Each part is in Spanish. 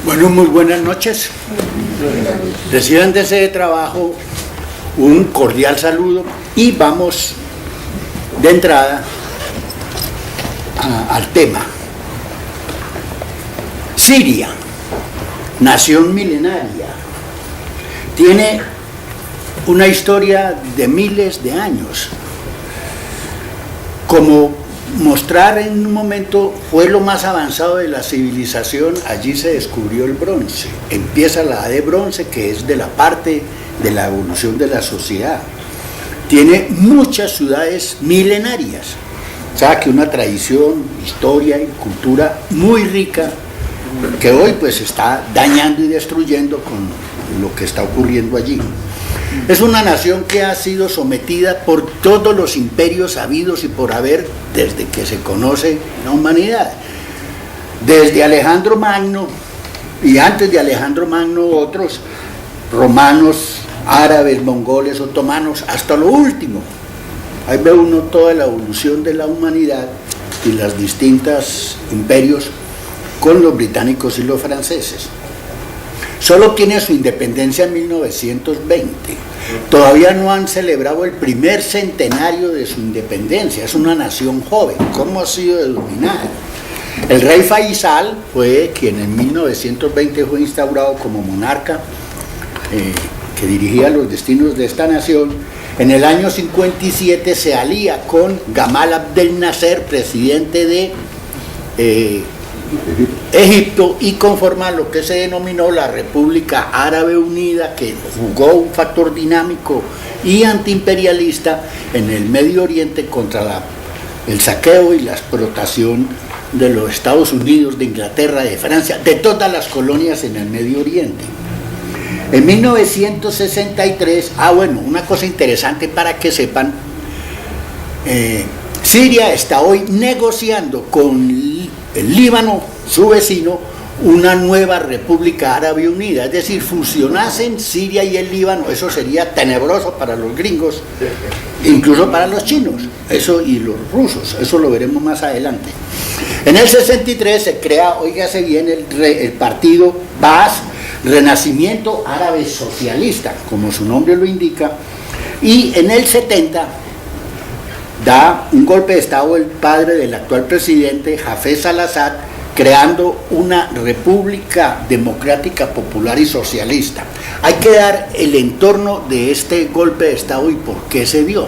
Bueno, muy buenas noches. Reciban de ese trabajo un cordial saludo y vamos de entrada al tema. Siria, nación milenaria, tiene una historia de miles de años. Como mostrar en un momento fue lo más avanzado de la civilización, allí se descubrió el bronce. Empieza la edad de bronce, que es de la parte de la evolución de la sociedad. Tiene muchas ciudades milenarias, o sea que una tradición, historia y cultura muy rica que hoy pues está dañando y destruyendo con lo que está ocurriendo allí. Es una nación que ha sido sometida por todos los imperios habidos y por haber desde que se conoce la humanidad. Desde Alejandro Magno y antes de Alejandro Magno otros, romanos, árabes, mongoles, otomanos, hasta lo último. Ahí ve uno toda la evolución de la humanidad y los distintos imperios con los británicos y los franceses. Solo tiene su independencia en 1920. Todavía no han celebrado el primer centenario de su independencia. Es una nación joven. ¿Cómo ha sido dominada? El rey Faisal fue quien en 1920 fue instaurado como monarca que dirigía los destinos de esta nación. En el año 57 se alía con Gamal Abdel Nasser, presidente de Egipto, y conforma lo que se denominó la República Árabe Unida, que jugó un factor dinámico y antiimperialista en el Medio Oriente contra el saqueo y la explotación de los Estados Unidos, de Inglaterra, de Francia, de todas las colonias en el Medio Oriente. En 1963, una cosa interesante para que sepan, Siria está hoy negociando con el Líbano, su vecino, una nueva República Árabe Unida, es decir, fusionasen Siria y el Líbano. Eso sería tenebroso para los gringos, incluso para los chinos, eso y los rusos, eso lo veremos más adelante. En el 63 se crea, óigase bien, el partido Baas, Renacimiento Árabe Socialista, como su nombre lo indica, y en el 70 da un golpe de Estado el padre del actual presidente, Hafez al-Assad, creando una república democrática, popular y socialista. Hay que dar el entorno de este golpe de Estado y por qué se dio.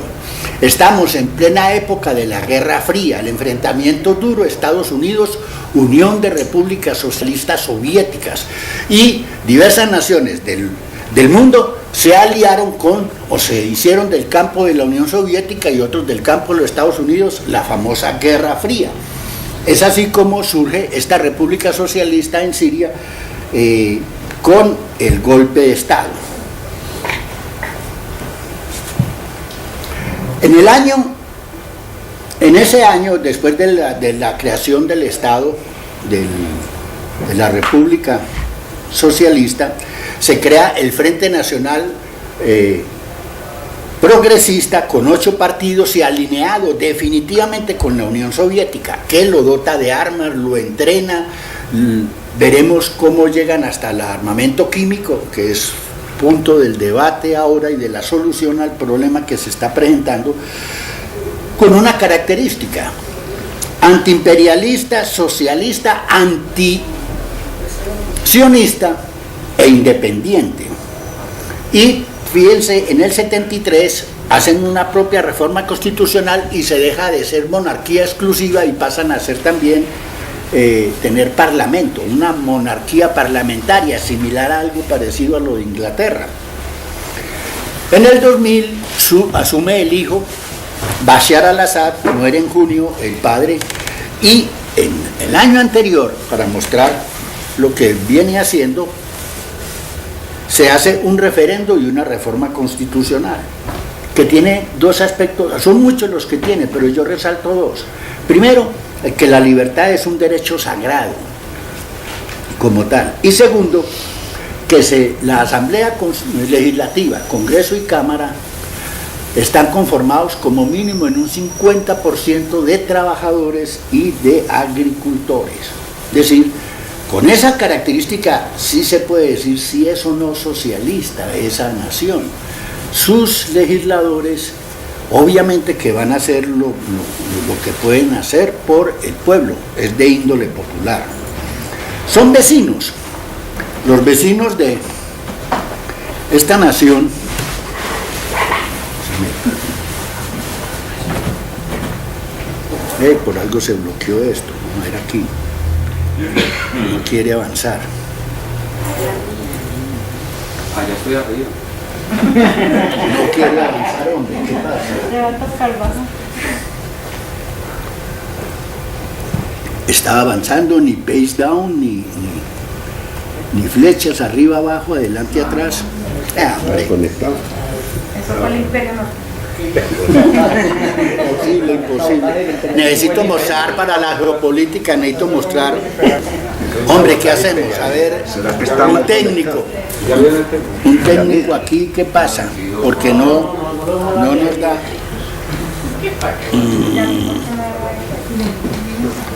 Estamos en plena época de la Guerra Fría, el enfrentamiento duro Estados Unidos, Unión de Repúblicas Socialistas Soviéticas, y diversas naciones del mundo se aliaron o se hicieron del campo de la Unión Soviética y otros del campo de los Estados Unidos la famosa Guerra Fría. Es así como surge esta República Socialista en Siria con el golpe de Estado. En ese año, después de la creación del Estado, de la República Socialista, se crea el Frente Nacional Progresista con 8 partidos y alineado definitivamente con la Unión Soviética, que lo dota de armas, lo entrena. Veremos cómo llegan hasta el armamento químico, que es punto del debate ahora y de la solución al problema que se está presentando, con una característica: antiimperialista, socialista, anti-sionista e independiente. Y fíjense, en el 73 hacen una propia reforma constitucional y se deja de ser monarquía exclusiva y pasan a ser también tener parlamento, una monarquía parlamentaria, similar a algo parecido a lo de Inglaterra. En el 2000 asume el hijo, Bashar al-Assad, muere en junio el padre, y en el año anterior, para mostrar lo que viene haciendo, se hace un referendo y una reforma constitucional que tiene 2 aspectos. Son muchos los que tiene, pero yo resalto 2. Primero, que la libertad es un derecho sagrado como tal, y segundo, que la Asamblea Legislativa, Congreso y Cámara están conformados como mínimo en un 50% de trabajadores y de agricultores. Es decir, Con esa característica sí se puede decir si es o no socialista esa nación. Sus legisladores obviamente que van a hacer lo que pueden hacer por el pueblo, es de índole popular. Son vecinos, los vecinos de esta nación. Por algo se bloqueó esto, no era aquí. No quiere avanzar. Ya estoy arriba. No quiere avanzar, hombre, ¿qué pasa? Estaba avanzando, ni pace down, ni flechas arriba, abajo, adelante, atrás. Conectado. Eso fue el imperio norte. Imposible, imposible. Necesito mostrar para la agropolítica, necesito mostrar. Hombre, ¿qué hacemos? A ver, un técnico. Un técnico aquí, ¿qué pasa? Porque no nos da.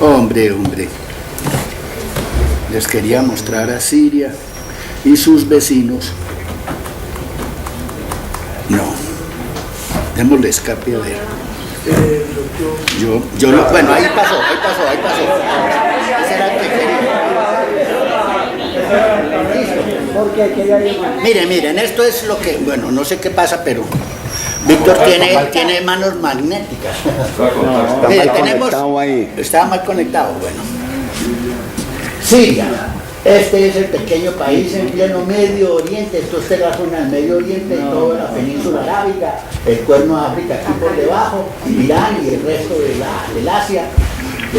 Hombre. Les quería mostrar a Siria y sus vecinos. No. Démosle escape a ver. Bueno, ahí pasó. Ese era el que quería. Miren, esto es lo que, bueno, no sé qué pasa, pero Víctor tiene manos magnéticas. Estaba mal conectado, bueno. Siria. Este es el pequeño país en pleno Medio Oriente, esto es la zona del Medio Oriente, toda la península arábiga, el Cuerno de África aquí por debajo, Irán y el resto del Asia.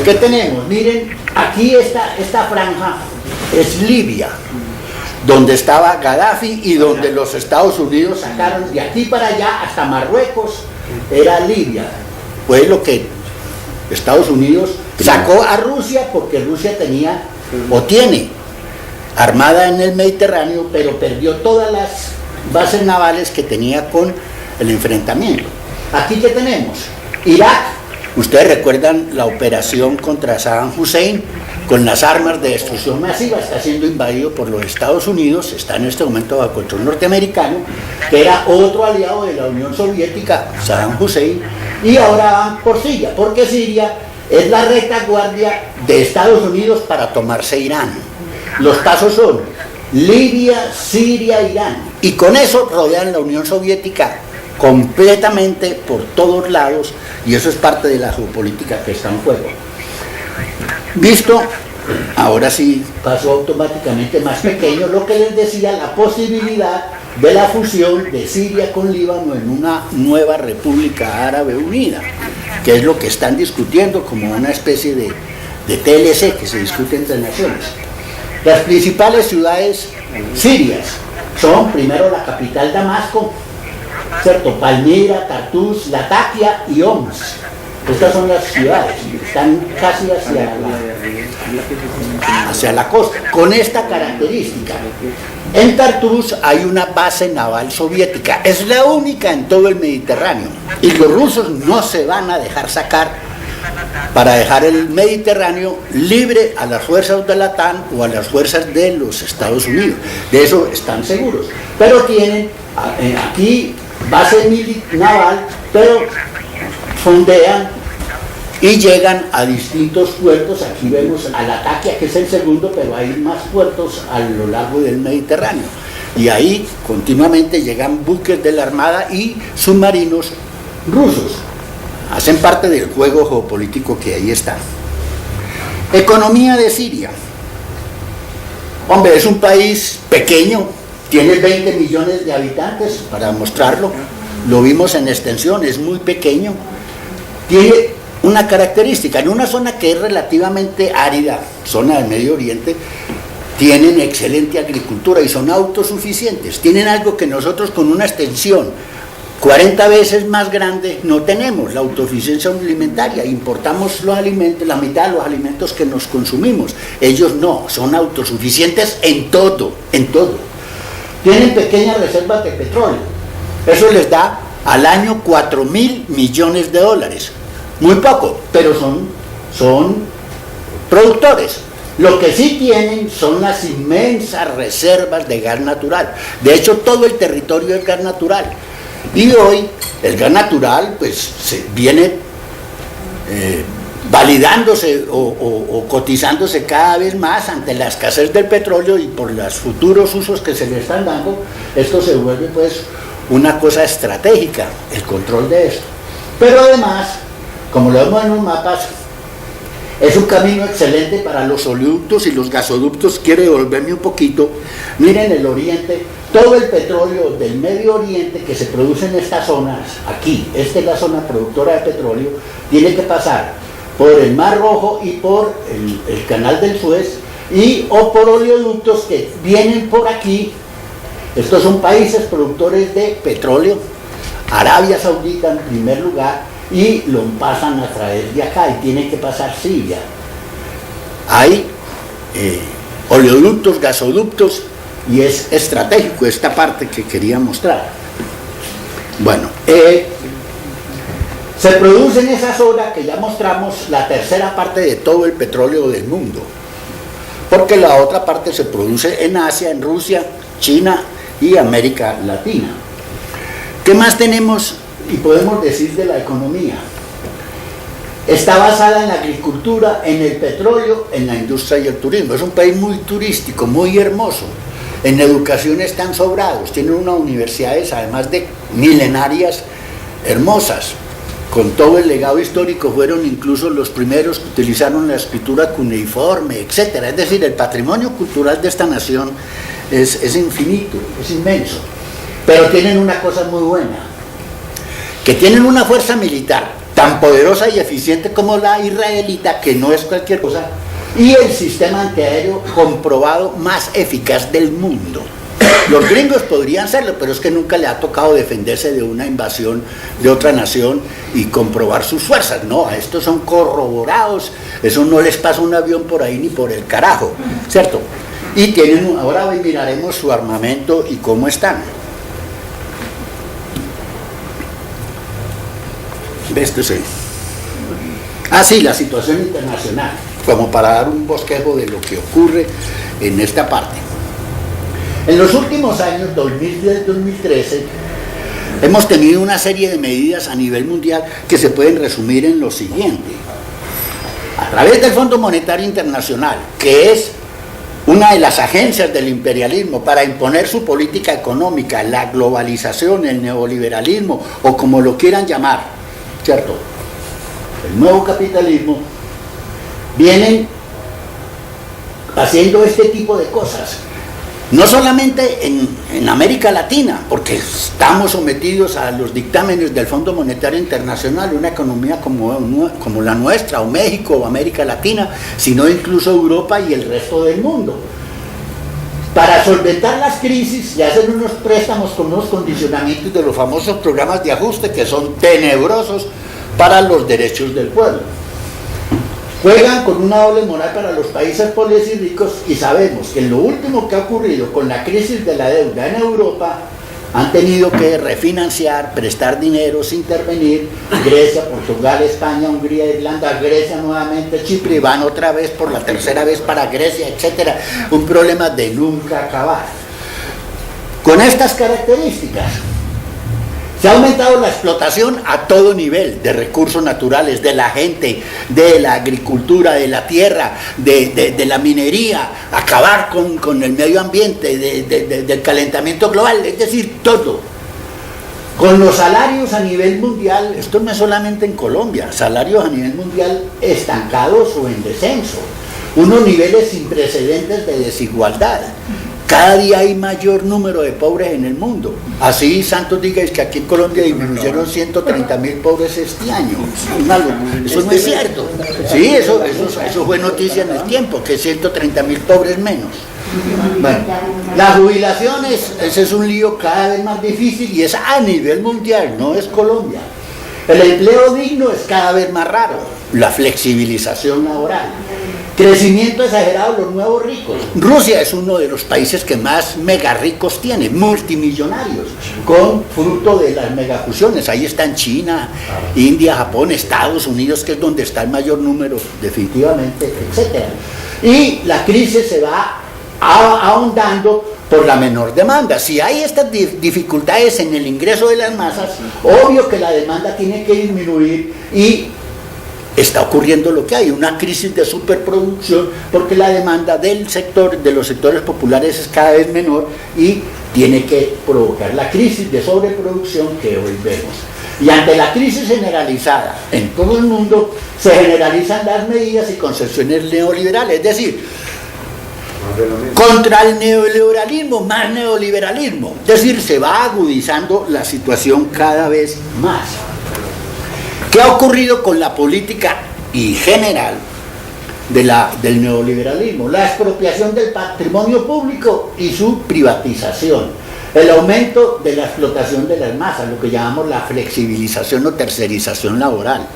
¿Qué tenemos? Miren, aquí esta franja es Libia, donde estaba Gaddafi y donde los Estados Unidos sacaron de aquí para allá hasta Marruecos, era Libia. Fue lo que Estados Unidos sacó a Rusia porque Rusia tenía o tiene armada en el Mediterráneo, pero perdió todas las bases navales que tenía con el enfrentamiento. Aquí que tenemos Irak. Ustedes recuerdan la operación contra Saddam Hussein con las armas de destrucción masiva, está siendo invadido por los Estados Unidos, está en este momento bajo control norteamericano, que era otro aliado de la Unión Soviética, Saddam Hussein, y ahora van por Siria, porque Siria es la retaguardia de Estados Unidos para tomarse Irán. Los pasos son Libia, Siria, Irán, y con eso rodean la Unión Soviética completamente por todos lados, y eso es parte de la geopolítica que está en juego. Visto, ahora sí pasó automáticamente más pequeño, lo que les decía, la posibilidad de la fusión de Siria con Líbano en una nueva República Árabe Unida, que es lo que están discutiendo como una especie de TLC que se discute entre naciones. Las principales ciudades sirias son primero la capital Damasco, ¿cierto? Palmira, Tartus, Latakia y Homs. Estas son las ciudades, están casi hacia la costa, con esta característica. En Tartus hay una base naval soviética, es la única en todo el Mediterráneo, y los rusos no se van a dejar sacar para dejar el Mediterráneo libre a las fuerzas de la OTAN o a las fuerzas de los Estados Unidos. De eso están seguros. Pero tienen aquí base naval, pero fondean y llegan a distintos puertos. Aquí vemos a Latakia, que es el segundo, pero hay más puertos a lo largo del Mediterráneo. Y ahí continuamente llegan buques de la Armada y submarinos rusos. Hacen parte del juego geopolítico que ahí está. Economía de Siria. Hombre, es un país pequeño, tiene 20 millones de habitantes, para mostrarlo. Lo vimos en extensión, es muy pequeño. Tiene una característica, en una zona que es relativamente árida, zona del Medio Oriente, tienen excelente agricultura y son autosuficientes. Tienen algo que nosotros con una extensión 40 veces más grande no tenemos, la autosuficiencia alimentaria. Importamos los alimentos, la mitad de los alimentos que nos consumimos. Ellos no, son autosuficientes en todo, en todo. Tienen pequeñas reservas de petróleo. Eso les da al año 4.000 millones de dólares. Muy poco, pero son productores. Lo que sí tienen son las inmensas reservas de gas natural. De hecho, todo el territorio es gas natural. Y hoy el gas natural pues viene validándose o cotizándose cada vez más ante la escasez del petróleo, y por los futuros usos que se le están dando, esto se vuelve pues una cosa estratégica, el control de esto. Pero además, como lo vemos en los mapas, es un camino excelente para los oleoductos y los gasoductos. Quiero devolverme un poquito. Miren el oriente, todo el petróleo del Medio Oriente que se produce en estas zonas, aquí, esta es la zona productora de petróleo, tiene que pasar por el Mar Rojo y por el Canal del Suez, o por oleoductos que vienen por aquí. Estos son países productores de petróleo, Arabia Saudita en primer lugar, y lo pasan a través de acá, y tienen que pasar Siria. Hay oleoductos, gasoductos, y es estratégico esta parte que quería mostrar. Bueno, se produce en esa zona que ya mostramos la tercera parte de todo el petróleo del mundo, porque la otra parte se produce en Asia, en Rusia, China y América Latina. ¿Qué más tenemos y podemos decir de la economía? Está basada en la agricultura, en el petróleo, en la industria y el turismo. Es un país muy turístico, muy hermoso. En educación están sobrados, tienen unas universidades además de milenarias hermosas, con todo el legado histórico. Fueron incluso los primeros que utilizaron la escritura cuneiforme, etc. Es decir, el patrimonio cultural de esta nación es infinito, es inmenso. Pero tienen una cosa muy buena, que tienen una fuerza militar tan poderosa y eficiente como la israelita, que no es cualquier cosa, y el sistema antiaéreo comprobado más eficaz del mundo. Los gringos podrían serlo, pero es que nunca le ha tocado defenderse de una invasión de otra nación y comprobar sus fuerzas. No, a estos son corroborados, eso no les pasa un avión por ahí ni por el carajo, ¿cierto? Y tienen, ahora miraremos su armamento y cómo están. Esto sí. Sí, la situación internacional, como para dar un bosquejo de lo que ocurre en esta parte. En los últimos años, 2010-2013, hemos tenido una serie de medidas a nivel mundial que se pueden resumir en lo siguiente. A través del Fondo Monetario Internacional, que es una de las agencias del imperialismo para imponer su política económica, la globalización, el neoliberalismo, o como lo quieran llamar, ¿cierto? El nuevo capitalismo, vienen haciendo este tipo de cosas. No solamente en América Latina, porque estamos sometidos a los dictámenes del Fondo Monetario Internacional, una economía como la nuestra, o México, o América Latina, sino incluso Europa y el resto del mundo. Para solventar las crisis y hacer unos préstamos con unos condicionamientos de los famosos programas de ajuste que son tenebrosos para los derechos del pueblo. Juegan con una doble moral para los países pobres y ricos, y sabemos que lo último que ha ocurrido con la crisis de la deuda en Europa, han tenido que refinanciar, prestar dineros, intervenir, Grecia, Portugal, España, Hungría, Irlanda, Grecia nuevamente, Chipre, y van otra vez por la tercera vez para Grecia, etc. Un problema de nunca acabar. Con estas características, se ha aumentado la explotación a todo nivel de recursos naturales, de la gente, de la agricultura, de la tierra, de la minería, acabar con el medio ambiente, del calentamiento global, es decir, todo. Con los salarios a nivel mundial, esto no es solamente en Colombia, salarios a nivel mundial estancados o en descenso, unos niveles sin precedentes de desigualdad. Cada día hay mayor número de pobres en el mundo. Así Santos diga que aquí en Colombia disminuyeron 130.000 pobres este año. Eso no es cierto. Sí, eso fue noticia en el tiempo, que 130.000 pobres menos. Bueno, las jubilaciones, ese es un lío cada vez más difícil, y es a nivel mundial, no es Colombia. El empleo digno es cada vez más raro. La flexibilización laboral. Crecimiento exagerado de los nuevos ricos. Rusia es uno de los países que más mega ricos tiene, multimillonarios, con fruto de las megafusiones. Ahí están China, India, Japón, Estados Unidos, que es donde está el mayor número, definitivamente, etc. y la crisis se va ahondando por la menor demanda. Si hay estas dificultades en el ingreso de las masas, obvio que la demanda tiene que disminuir y está ocurriendo lo que hay, una crisis de superproducción, porque la demanda del sector, de los sectores populares es cada vez menor y tiene que provocar la crisis de sobreproducción que hoy vemos. Y ante la crisis generalizada en todo el mundo, se generalizan las medidas y concepciones neoliberales, es decir, contra el neoliberalismo, más neoliberalismo, es decir, se va agudizando la situación cada vez más. ¿Qué ha ocurrido con la política y general del neoliberalismo? La expropiación del patrimonio público y su privatización, el aumento de la explotación de las masas, lo que llamamos la flexibilización o tercerización laboral,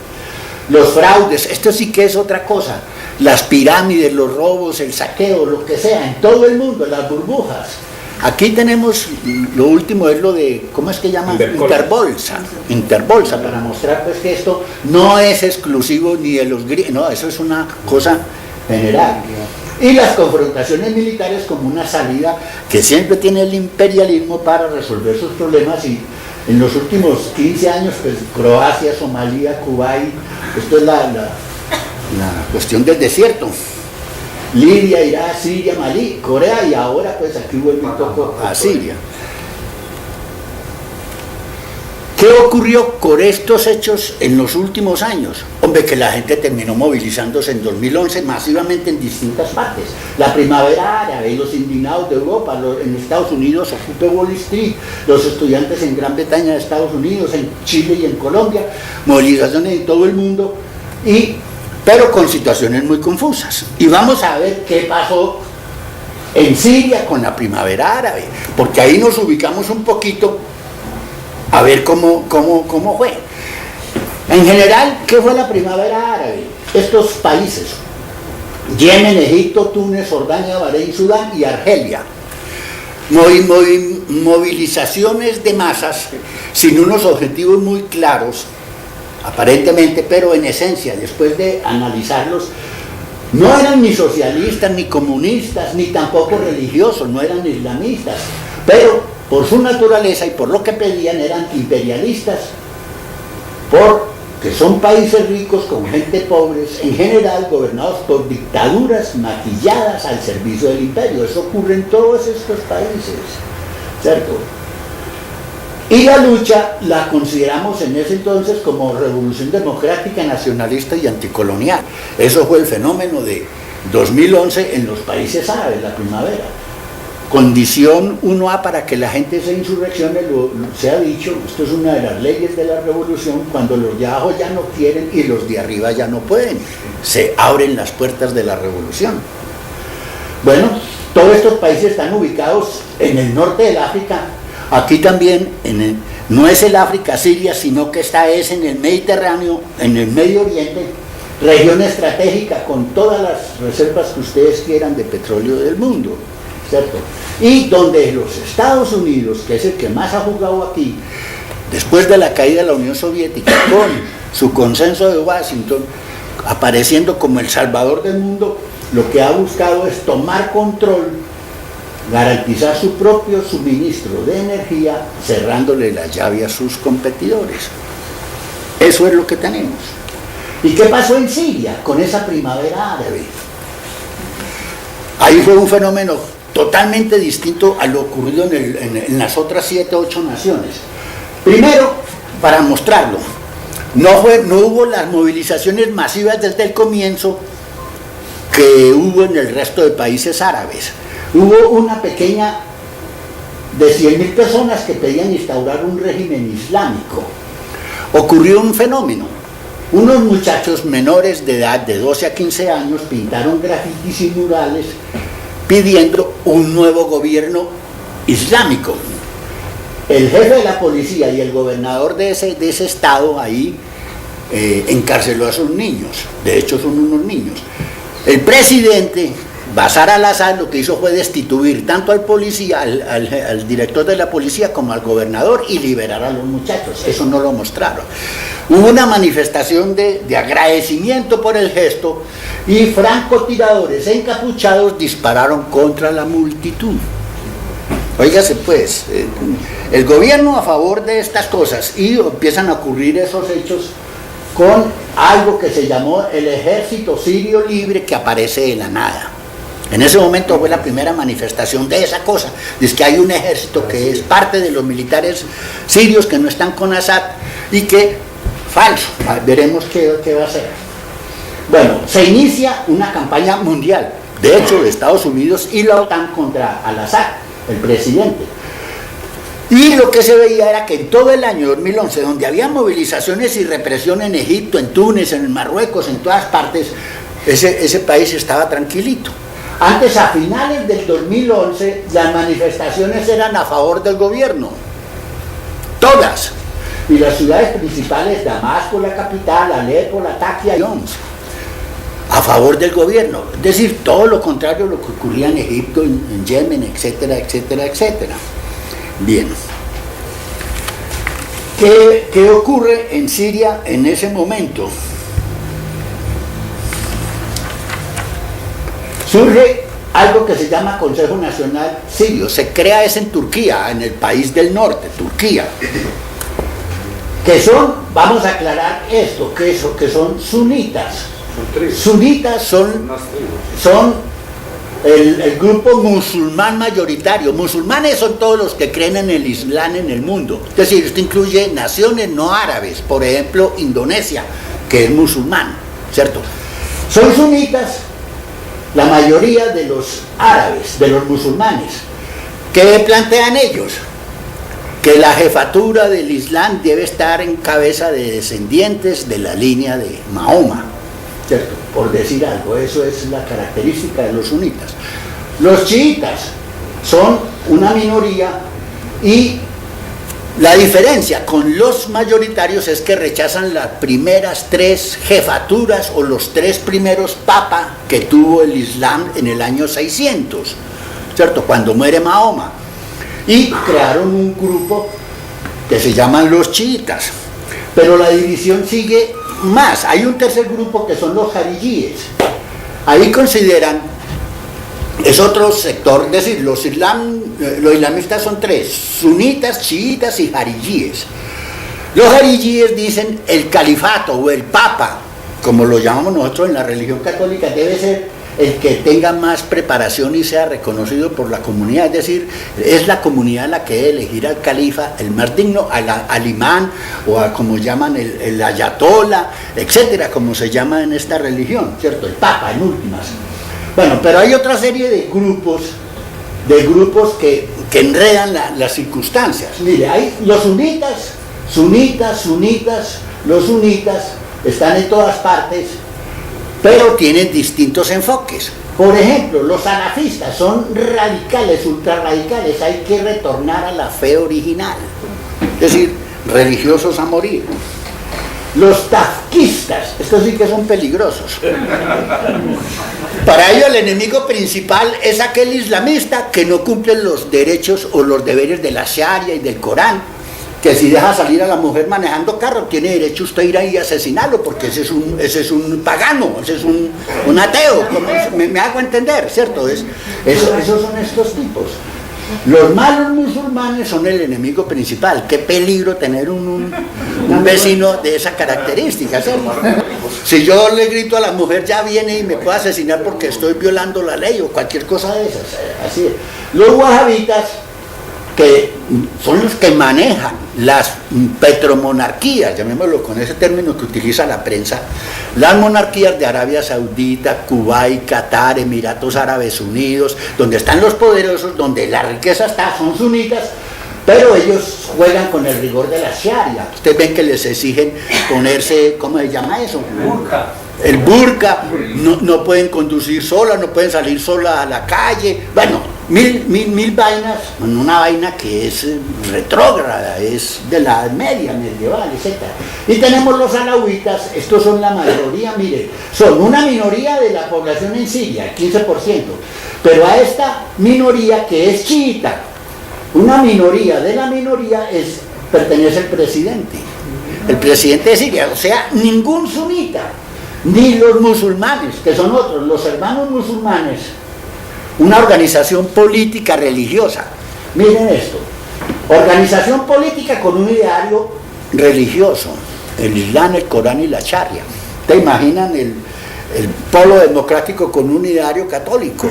los fraudes, esto sí que es otra cosa, las pirámides, los robos, el saqueo, lo que sea, en todo el mundo, las burbujas. Aquí tenemos, lo último es lo de, ¿cómo es que llaman? Interbolsa, para mostrar pues que esto no es exclusivo ni de los griegos, no, eso es una cosa general. Y las confrontaciones militares como una salida que siempre tiene el imperialismo para resolver sus problemas, y en los últimos 15 años, pues Croacia, Somalia, Kuwait, esto es la cuestión del desierto. Libia, Irak, Siria, Malí, Corea, y ahora pues aquí vuelvo un poco a Siria. ¿Qué ocurrió con estos hechos en los últimos años? Hombre, que la gente terminó movilizándose en 2011 masivamente en distintas partes. La primavera árabe y los indignados de Europa, en Estados Unidos, Occupy Wall Street, los estudiantes en Gran Bretaña de Estados Unidos, en Chile y en Colombia, movilizaciones en todo el mundo, pero con situaciones muy confusas. Y vamos a ver qué pasó en Siria con la primavera árabe, porque ahí nos ubicamos un poquito a ver cómo fue. En general, ¿qué fue la primavera árabe? Estos países, Yemen, Egipto, Túnez, Jordania, Bahrein, Sudán y Argelia. Movilizaciones de masas sin unos objetivos muy claros, aparentemente, pero en esencia, después de analizarlos, no eran ni socialistas, ni comunistas, ni tampoco religiosos, no eran islamistas, pero por su naturaleza y por lo que pedían eran imperialistas, porque son países ricos con gente pobre, en general gobernados por dictaduras maquilladas al servicio del imperio. Eso ocurre en todos estos países, ¿cierto? Y la lucha la consideramos en ese entonces como revolución democrática, nacionalista y anticolonial. Eso fue el fenómeno de 2011 en los países árabes, la primavera. Condición 1A para que la gente se insurreccione, se ha dicho, esto es una de las leyes de la revolución, cuando los de abajo ya no quieren y los de arriba ya no pueden, se abren las puertas de la revolución. Bueno, todos estos países están ubicados en el norte del África. Aquí también, no es el África siria, sino que esta es en el Mediterráneo, en el Medio Oriente, región estratégica con todas las reservas que ustedes quieran de petróleo del mundo, ¿cierto? Y donde los Estados Unidos, que es el que más ha jugado aquí, después de la caída de la Unión Soviética, con su consenso de Washington, apareciendo como el salvador del mundo, lo que ha buscado es tomar control, garantizar su propio suministro de energía, cerrándole la llave a sus competidores. Eso es lo que tenemos. ¿Y qué pasó en Siria con esa primavera árabe? Ahí fue un fenómeno totalmente distinto a lo ocurrido en las otras 7 o 8 naciones. Primero, para mostrarlo, no hubo las movilizaciones masivas desde el comienzo que hubo en el resto de países árabes. Hubo una pequeña de 100.000 personas que pedían instaurar un régimen islámico. Ocurrió un fenómeno. Unos muchachos menores de edad, de 12 a 15 años, pintaron grafitis y murales pidiendo un nuevo gobierno islámico. El jefe de la policía y el gobernador de ese estado ahí encarceló a sus niños. De hecho, son unos niños. El presidente Bashar al-Assad lo que hizo fue destituir tanto al policía, al director de la policía, como al gobernador, y liberar a los muchachos. Eso no lo mostraron. Hubo una manifestación de agradecimiento por el gesto, y francotiradores encapuchados dispararon contra la multitud. Óigase pues, el gobierno a favor de estas cosas, y empiezan a ocurrir esos hechos con algo que se llamó el Ejército Sirio Libre, que aparece de la nada. En ese momento fue la primera manifestación de esa cosa. Dice que hay un ejército que es parte de los militares sirios que no están con Assad y que, falso, veremos qué va a hacer. Bueno, se inicia una campaña mundial, de hecho de Estados Unidos y la OTAN contra al-Assad, el presidente. Y lo que se veía era que en todo el año 2011, donde había movilizaciones y represión en Egipto, en Túnez, en Marruecos, en todas partes, ese país estaba tranquilito. Antes, a finales del 2011, las manifestaciones eran a favor del gobierno, todas, y las ciudades principales, Damasco, la capital, Alepo, Latakia y Homs, a favor del gobierno, es decir, todo lo contrario a lo que ocurría en Egipto, en Yemen, etcétera, etcétera, etcétera. Bien, ¿qué ocurre en Siria en ese momento? Surge algo que se llama Consejo Nacional Sirio, se crea en Turquía, en el país del norte, Turquía, que son, vamos a aclarar esto, que son sunitas. Sunitas son el grupo musulmán mayoritario. Musulmanes son todos los que creen en el Islam en el mundo, es decir, esto incluye naciones no árabes, por ejemplo Indonesia, que es musulmán, ¿cierto? Son sunitas la mayoría de los árabes, de los musulmanes. ¿Qué plantean ellos? Que la jefatura del Islam debe estar en cabeza de descendientes de la línea de Mahoma, ¿cierto? Por decir algo, eso es la característica de los sunitas. Los chiitas son una minoría, y la diferencia con los mayoritarios es que rechazan las primeras 3 jefaturas o los 3 primeros papas que tuvo el Islam en el año 600, ¿cierto? Cuando muere Mahoma. Y crearon un grupo que se llaman los chiitas. Pero la división sigue más. Hay un tercer grupo que son los jarijíes. Ahí consideran, es otro sector, es decir, los islamistas son 3, sunitas, chiitas y jarijíes. Los jarijíes dicen el califato o el papa, como lo llamamos nosotros en la religión católica, debe ser el que tenga más preparación y sea reconocido por la comunidad, es decir, es la comunidad la que debe elegir al califa, el más digno, al imán, o a como llaman el ayatollah, etcétera, como se llama en esta religión, ¿cierto? El papa, en últimas. Bueno, pero hay otra serie de grupos que enredan las circunstancias. Mire, hay los sunitas, los sunitas están en todas partes, pero tienen distintos enfoques. Por ejemplo, los salafistas son radicales, ultrarradicales, hay que retornar a la fe original, es decir, religiosos a morir. Los tafquistas, estos sí que son peligrosos. Para ellos el enemigo principal es aquel islamista que no cumple los derechos o los deberes de la Sharia y del Corán, que si deja salir a la mujer manejando carro, tiene derecho usted a ir ahí y asesinarlo, porque ese es un pagano, ese es un ateo, me hago entender, ¿cierto? Esos son estos tipos. Los malos musulmanes son el enemigo principal. Qué peligro tener un vecino de esa característica, ¿cierto? Si yo le grito a la mujer, ya viene y me puede asesinar porque estoy violando la ley o cualquier cosa de esas. Así es. Los wahabitas, que son los que manejan las petromonarquías, llamémoslo con ese término que utiliza la prensa, las monarquías de Arabia Saudita, Kuwait, Qatar, Emiratos Árabes Unidos, donde están los poderosos, donde la riqueza está, son sunitas, pero ellos juegan con el rigor de la Sharia. Ustedes ven que les exigen ponerse, ¿cómo se llama eso? Burka. El burka, no pueden conducir sola, no pueden salir sola a la calle, bueno, mil vainas, una vaina que es retrógrada, es de la Edad Media, medieval, etc. Y tenemos los alawitas, estos son la mayoría, miren, son una minoría de la población en Siria, 15%, pero a esta minoría que es chiita, una minoría de la minoría pertenece al presidente de Siria, o sea, ningún sunita, ni los musulmanes, que son otros, los hermanos musulmanes, una organización política religiosa. Miren esto, organización política con un ideario religioso, el Islam, el Corán y la Sharia. ¿Te imaginan el polo democrático con un ideario católico?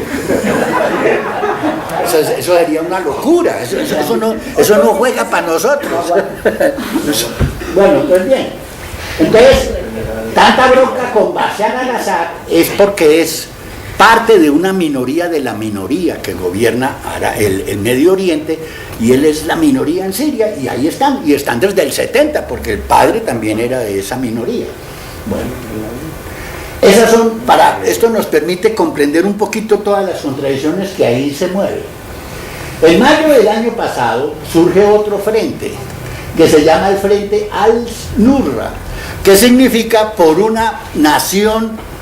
Eso sería una locura, eso no juega para nosotros. Bueno, pues bien, entonces, tanta bronca con Bashar al-Assad es porque es parte de una minoría de la minoría que gobierna el Medio Oriente, y él es la minoría en Siria, y ahí están, y están desde el 70, porque el padre también era de esa minoría. Bueno, esto nos permite comprender un poquito todas las contradicciones que ahí se mueven. En mayo del año pasado surge otro frente, que se llama el Frente Al-Nusra, que significa por una nación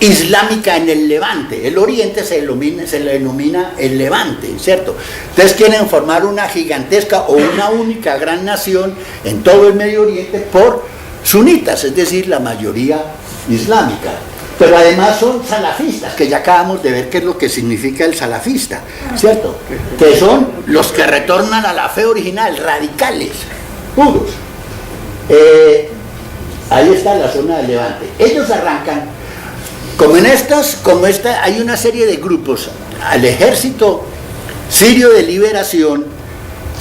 islámica en el Levante. El Oriente se le denomina el Levante, ¿cierto? Entonces quieren formar una gigantesca o una única gran nación en todo el Medio Oriente por sunitas, es decir, la mayoría islámica. Pero además son salafistas, que ya acabamos de ver qué es lo que significa el salafista, ¿cierto? Que son los que retornan a la fe original, radicales, puros. Ahí está la zona del Levante. Ellos arrancan, hay una serie de grupos. Al ejército sirio de liberación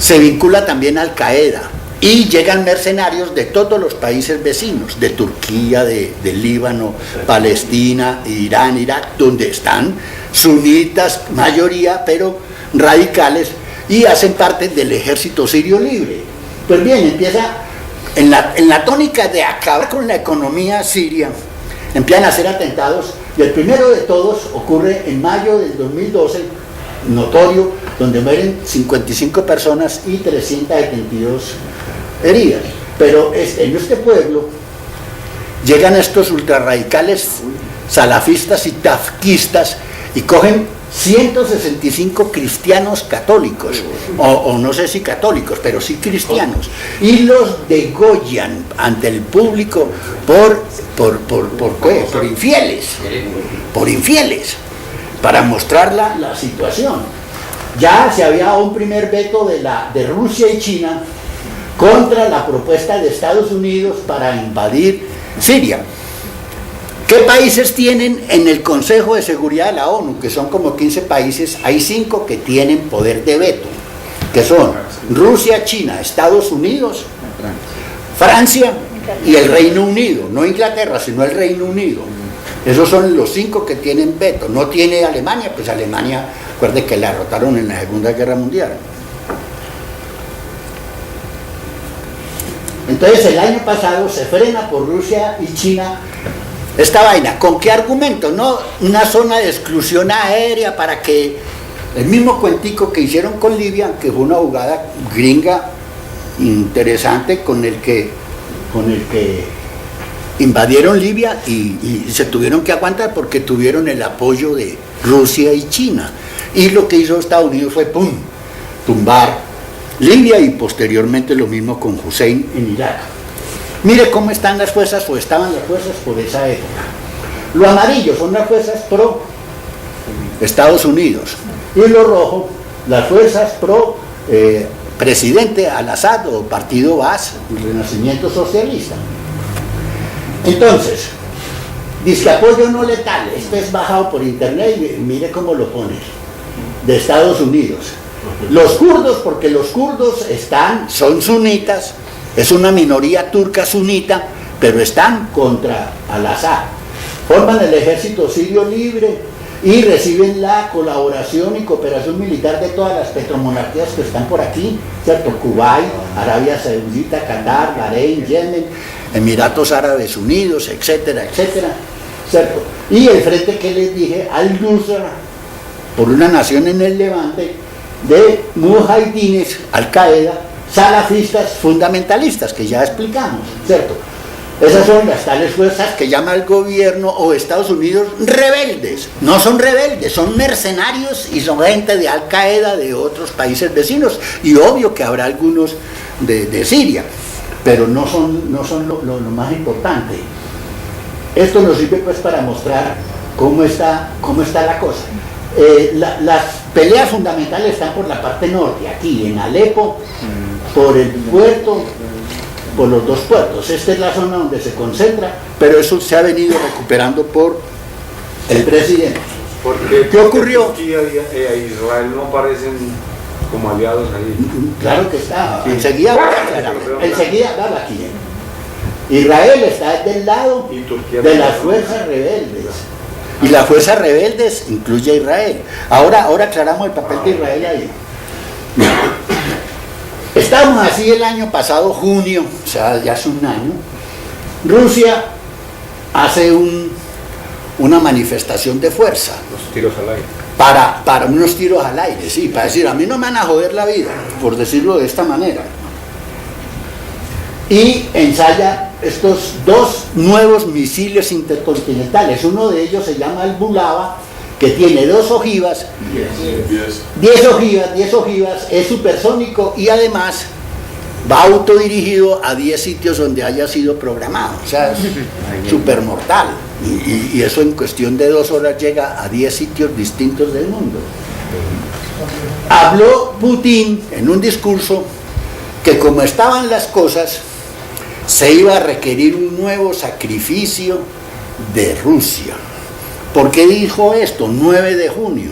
se vincula también Al Qaeda, y llegan mercenarios de todos los países vecinos, de Turquía, de Líbano, Palestina, Irán, Irak, donde están sunitas, mayoría, pero radicales, y hacen parte del ejército sirio libre. Pues bien, empieza en la tónica de acabar con la economía siria, empiezan a hacer atentados, y el primero de todos ocurre en mayo del 2012, notorio, donde mueren 55 personas y 372 heridas. Pero en este pueblo llegan estos ultrarradicales salafistas y tafquistas y cogen 165 cristianos católicos, o no sé si católicos, pero sí cristianos, y los degollan ante el público por infieles, para mostrar la situación. Ya se había un primer veto de Rusia y China contra la propuesta de Estados Unidos para invadir Siria. ¿Qué países tienen en el Consejo de Seguridad de la ONU? Que son como 15 países, hay 5 que tienen poder de veto, que son Rusia, China, Estados Unidos, Francia y el Reino Unido, no Inglaterra, sino el Reino Unido. Esos son los 5 que tienen veto. No tiene Alemania, pues Alemania, recuerde que la derrotaron en la Segunda Guerra Mundial. Entonces el año pasado se frena por Rusia y China esta vaina. ¿Con qué argumento? No, una zona de exclusión aérea para que el mismo cuentico que hicieron con Libia, que fue una jugada gringa interesante con el que invadieron Libia y se tuvieron que aguantar porque tuvieron el apoyo de Rusia y China. Y lo que hizo Estados Unidos fue tumbar Libia, y posteriormente lo mismo con Hussein en Irak. Mire cómo están las fuerzas, o estaban las fuerzas por esa época. Lo amarillo son las fuerzas pro Estados Unidos, y lo rojo las fuerzas pro presidente Al-Assad o partido Baas, el Renacimiento Socialista. Entonces, dice apoyo no letal, esto es bajado por internet y mire cómo lo pone, de Estados Unidos. Los kurdos, porque los kurdos son sunitas, es una minoría turca sunita, pero están contra Al-Assad. Forman el ejército sirio libre y reciben la colaboración y cooperación militar de todas las petromonarquías que están por aquí, ¿cierto? Kuwait, Arabia Saudita, Qatar, Bahrein, Yemen, Emiratos Árabes Unidos, etcétera, etcétera, ¿cierto? Y el frente que les dije, Al-Nusra, por una nación en el Levante de mujahidines, Al-Qaeda, salafistas, fundamentalistas, que ya explicamos, ¿cierto? Esas son las tales fuerzas que llama el gobierno o Estados Unidos rebeldes. No son rebeldes, son mercenarios y son gente de Al-Qaeda de otros países vecinos. Y obvio que habrá algunos de Siria, pero no son lo más importante. Esto nos sirve pues para mostrar cómo está la cosa. Las peleas fundamentales están por la parte norte, aquí en Alepo, por el puerto, por los dos puertos. Esta es la zona donde se concentra, pero eso se ha venido recuperando por el presidente. Porque ¿Qué ocurrió? Turquía e Israel no aparecen como aliados ahí. Claro que está, Sí. enseguida dale aquí. Israel está del lado Y Turquía de no. las fuerzas rebeldes. Y las fuerzas rebeldes incluye a Israel. Ahora aclaramos el papel de Israel ahí. Estábamos así el año pasado, junio, o sea, ya hace un año. Rusia hace una manifestación de fuerza Los tiros al aire. para unos tiros al aire, sí, para decir, a mí no me van a joder la vida, por decirlo de esta manera. Y ensaya estos dos nuevos misiles intercontinentales. Uno de ellos se llama el Bulava, que tiene 2 ojivas, 10 ojivas, es supersónico y además va autodirigido a 10 sitios donde haya sido programado, o sea, es supermortal. Y eso en cuestión de 2 horas llega a 10 sitios distintos del mundo. Habló Putin en un discurso que como estaban las cosas, se iba a requerir un nuevo sacrificio de Rusia. ¿Por qué dijo esto? 9 de junio.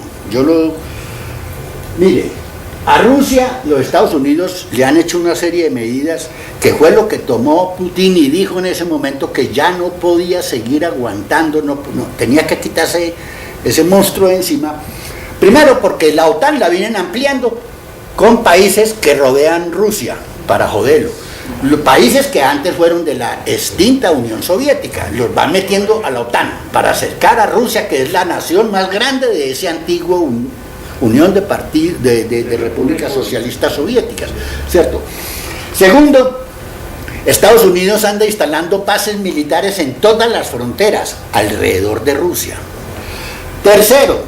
Mire, a Rusia los Estados Unidos le han hecho una serie de medidas que fue lo que tomó Putin y dijo en ese momento que ya no podía seguir aguantando, tenía que quitarse ese monstruo de encima. Primero porque la OTAN la vienen ampliando con países que rodean Rusia para joderlo. Los países que antes fueron de la extinta Unión Soviética, los van metiendo a la OTAN para acercar a Rusia, que es la nación más grande de ese antiguo Unión de Repúblicas Socialistas Soviéticas, ¿cierto? Segundo, Estados Unidos anda instalando bases militares en todas las fronteras alrededor de Rusia. Tercero,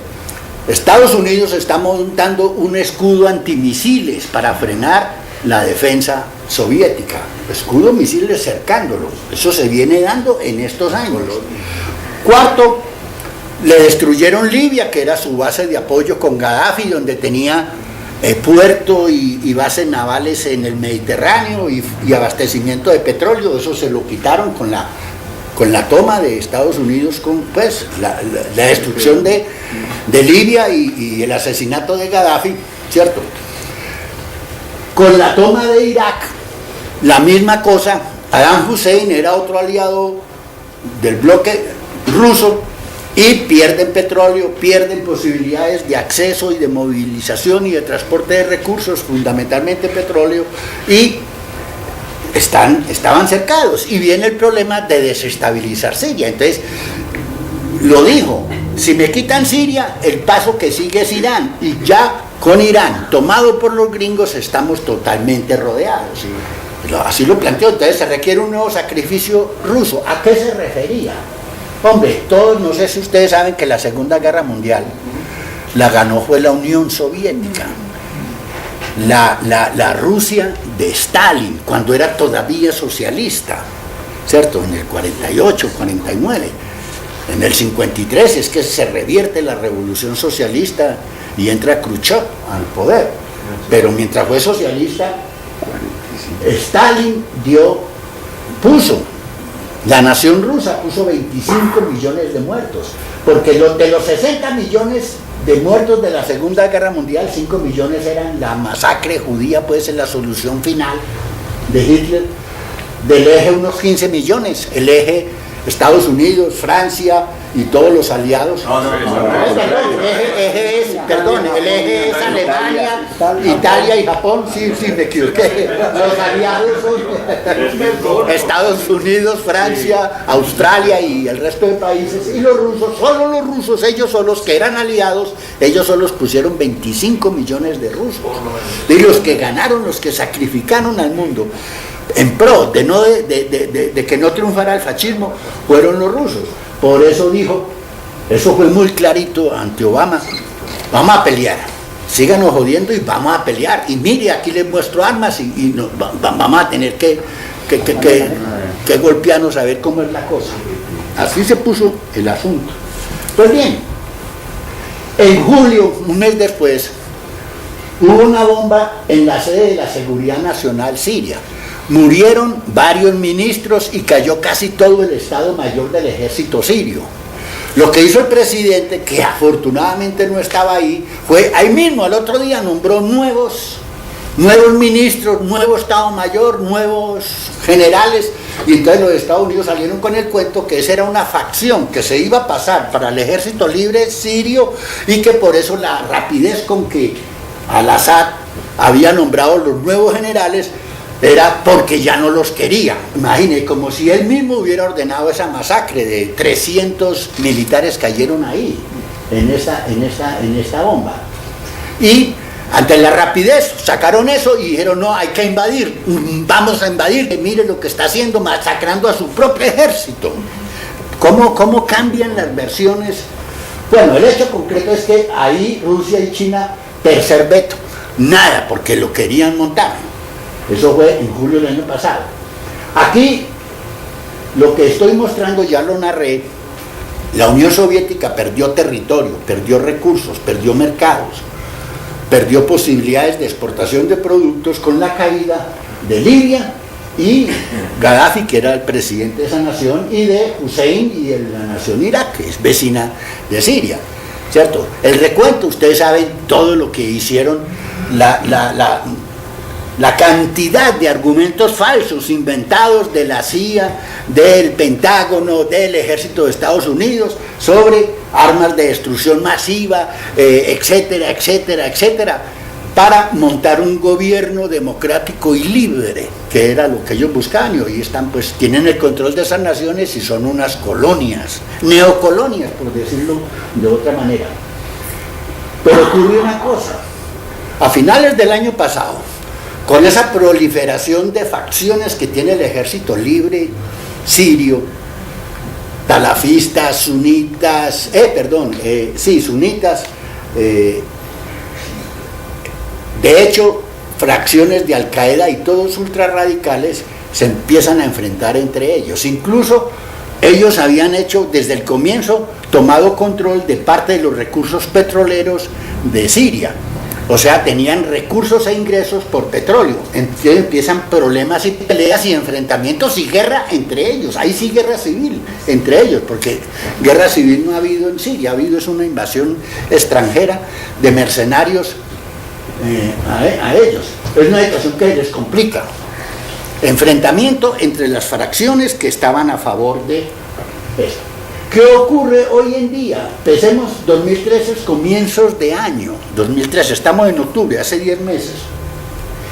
Estados Unidos está montando un escudo antimisiles para frenar la defensa soviética, escudo misiles cercándolo. Eso se viene dando en estos años. Cuarto, le destruyeron Libia, que era su base de apoyo con Gaddafi, donde tenía puerto y bases navales en el Mediterráneo y abastecimiento de petróleo. Eso se lo quitaron con la toma de Estados Unidos, con pues la destrucción de Libia y el asesinato de Gaddafi, ¿cierto? Con la toma de Irak, la misma cosa. Saddam Hussein era otro aliado del bloque ruso y pierden petróleo, pierden posibilidades de acceso y de movilización y de transporte de recursos, fundamentalmente petróleo, y estaban cercados. Y viene el problema de desestabilizar Siria. Entonces, lo dijo, si me quitan Siria, el paso que sigue es Irán, y ya con Irán, tomado por los gringos, estamos totalmente rodeados. Así lo planteó. Entonces se requiere un nuevo sacrificio ruso. ¿A qué se refería? Hombre, todos, no sé si ustedes saben que la Segunda Guerra Mundial la ganó fue la Unión Soviética. La Rusia de Stalin, cuando era todavía socialista, ¿cierto? En el 48, 49. En el 53 es que se revierte la revolución socialista y entra Khrushchev al poder. Pero mientras fue socialista, Stalin puso, la nación rusa puso 25 millones de muertos, porque de los 60 millones de muertos de la Segunda Guerra Mundial, 5 millones eran la masacre judía, pues en la solución final de Hitler. Del eje unos 15 millones, el eje Estados Unidos, Francia y todos los aliados. Perdón, el eje es Alemania, Italia y Japón. Sí, me equivoqué. Los aliados son Estados Unidos, Francia, Australia y el resto de países. Y los rusos, solo los rusos, ellos son los que eran aliados, ellos solo pusieron 25 millones de rusos. Y los que ganaron, los que sacrificaron al mundo en pro de que no triunfara el fascismo, fueron los rusos. Por eso dijo, eso fue muy clarito ante Obama: vamos a pelear, síganos jodiendo y vamos a pelear. Y mire, aquí les muestro armas y vamos a tener que golpearnos a ver cómo es la cosa. Así se puso el asunto. Pues bien, en julio, un mes después, hubo una bomba en la sede de la Seguridad Nacional Siria. Murieron varios ministros y cayó casi todo el Estado Mayor del Ejército sirio. Lo que hizo el presidente, que afortunadamente no estaba ahí, fue ahí mismo, al otro día nombró nuevos ministros, nuevo Estado Mayor, nuevos generales, y entonces los Estados Unidos salieron con el cuento que esa era una facción que se iba a pasar para el Ejército Libre Sirio y que por eso la rapidez con que Al-Assad había nombrado los nuevos generales era porque ya no los quería. Imagine, como si él mismo hubiera ordenado esa masacre de 300 militares cayeron ahí, en esta bomba. Y ante la rapidez sacaron eso y dijeron: no, hay que invadir, vamos a invadir, mire lo que está haciendo, masacrando a su propio ejército. ¿Cómo cambian las versiones? Bueno, el hecho concreto es que ahí Rusia y China, tercer veto, nada, porque lo querían montar. Eso fue en julio del año pasado. Aquí, lo que estoy mostrando ya lo narré. La Unión Soviética perdió territorio, perdió recursos, perdió mercados, perdió posibilidades de exportación de productos con la caída de Libia y Gaddafi, que era el presidente de esa nación, y de Hussein y de la nación Irak, que es vecina de Siria, ¿cierto? El recuento, ustedes saben todo lo que hicieron, la cantidad de argumentos falsos inventados de la CIA, del Pentágono, del Ejército de Estados Unidos sobre armas de destrucción masiva, etcétera, etcétera, etcétera, para montar un gobierno democrático y libre, que era lo que ellos buscaban, y hoy están, pues, tienen el control de esas naciones y son unas colonias, neocolonias, por decirlo de otra manera. Pero ocurrió una cosa: a finales del año pasado, con esa proliferación de facciones que tiene el Ejército Libre Sirio, salafistas, sunitas, sunitas, de hecho, fracciones de Al-Qaeda y todos ultrarradicales se empiezan a enfrentar entre ellos. Incluso ellos habían hecho, desde el comienzo, tomado control de parte de los recursos petroleros de Siria. O sea, tenían recursos e ingresos por petróleo. Entonces empiezan problemas y peleas y enfrentamientos y guerra entre ellos. Ahí sí guerra civil entre ellos, porque guerra civil no ha habido en Siria. Ha habido es una invasión extranjera de mercenarios a ellos. Es una situación que les complica. Enfrentamiento entre las fracciones que estaban a favor de esto. ¿Qué ocurre hoy en día? Pensemos 2013, comienzos de año 2013, estamos en octubre, hace 10 meses.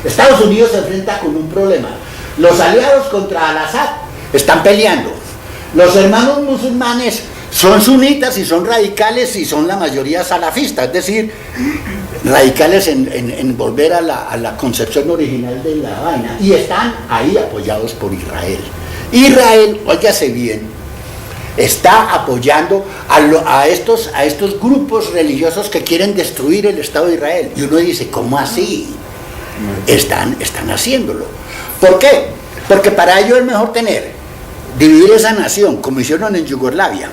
Estados Unidos se enfrenta con un problema. Los aliados contra Al-Assad están peleando. Los hermanos musulmanes son sunitas y son radicales y son la mayoría salafistas, es decir, radicales en volver a la concepción original de la vaina, y están ahí apoyados por Israel. Israel, óigase bien, está apoyando a estos grupos religiosos que quieren destruir el Estado de Israel. Y uno dice: ¿cómo así? Están haciéndolo. ¿Por qué? Porque para ello es mejor dividir esa nación, como hicieron en Yugoslavia,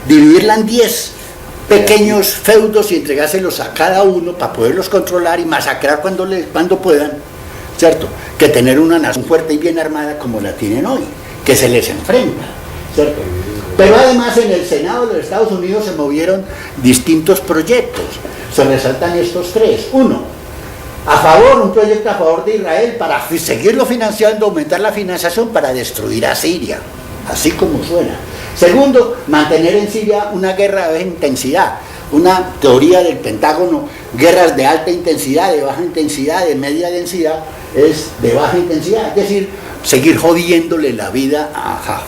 dividirla en 10 pequeños feudos y entregárselos a cada uno para poderlos controlar y masacrar cuando puedan, ¿cierto? Que tener una nación fuerte y bien armada como la tienen hoy, que se les enfrenta, ¿cierto? Pero además en el Senado de los Estados Unidos se movieron distintos proyectos. Se resaltan estos 3. Uno, un proyecto a favor de Israel para seguirlo financiando, aumentar la financiación para destruir a Siria, así como suena. Segundo, mantener en Siria una guerra de baja intensidad. Una teoría del Pentágono, guerras de alta intensidad, de baja intensidad, de media densidad, es de baja intensidad. Es decir, seguir jodiéndole la vida a